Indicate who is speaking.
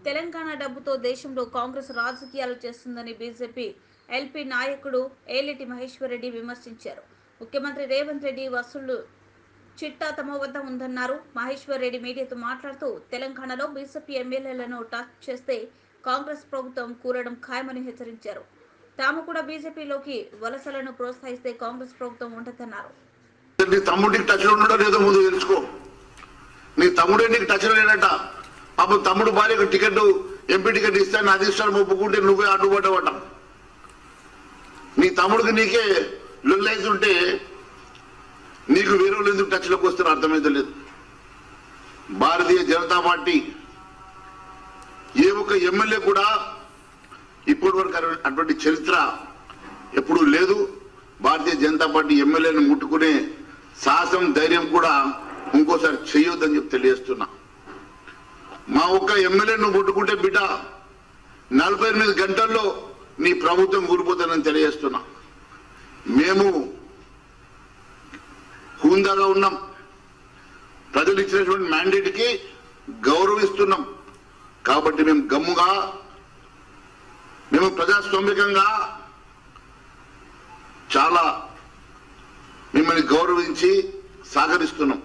Speaker 1: తెలంగాణ డబ్బుతో దేశంలో కాంగ్రెస్ రాజకీయాలు చేస్తుందని బీజేపీ ఎల్పీ నాయకుడు ఏలేటి మహేశ్వర్ రెడ్డి విమర్శించారు. ముఖ్యమంత్రి రేవంత్ రెడ్డి వసూళ్లు చిట్టా తమ వద్ద ఉందన్నారు. మహేశ్వర్ రెడ్డి మీడియాతో మాట్లాడుతూ తెలంగాణలో బీజేపీ ఎమ్మెల్యేలను టచ్ చేస్తే కాంగ్రెస్ ప్రభుత్వం కూలడం ఖాయమని హెచ్చరించారు. తాము కూడా బీజేపీలోకి వలసలను ప్రోత్సహిస్తే కాంగ్రెస్ ప్రభుత్వం ఉంటుందన్నారు.
Speaker 2: నీ తమ్ముడికి టచ్లో ఉండడో లేదో ముందు తెలుసుకో. నీ తమ్ముడే నీకు టచ్లో లేనట. పాపం తమ్ముడు భార్యకు టికెట్ ఎంపీ టికెట్ ఇస్తే నా అధిష్టానం ఒప్పుకుంటే నువ్వే అడ్డుపడ్డవట. నీ తమ్ముడికి నీకే లొల్లైతుంటే నీకు వేరే వాళ్ళు ఎందుకు టచ్లోకి వస్తారో అర్థమైతే లేదు. భారతీయ జనతా పార్టీ ఏ ఒక్క ఎమ్మెల్యే కూడా ఇప్పటి వరకు అటువంటి చరిత్ర ఎప్పుడూ లేదు. భారతీయ జనతా పార్టీ ఎమ్మెల్యేని ముట్టుకునే సాహసం ధైర్యం కూడా ఇంకోసారి చేయొద్దని చెప్పి తెలియజేస్తున్నా. మా ఒక్క ఎమ్మెల్యేను ముట్టుకుంటే బిడ్డ 48 గంటల్లో నీ ప్రభుత్వం కూలిపోతానని తెలియజేస్తున్నా. మేము హుందాగా ఉన్నాం. ప్రజలు ఇచ్చినటువంటి మ్యాండేట్కి గౌరవిస్తున్నాం. కాబట్టి మేము గమ్ముగా, మేము ప్రజాస్వామికంగా చాలా మిమ్మల్ని గౌరవించి సహకరిస్తున్నాం.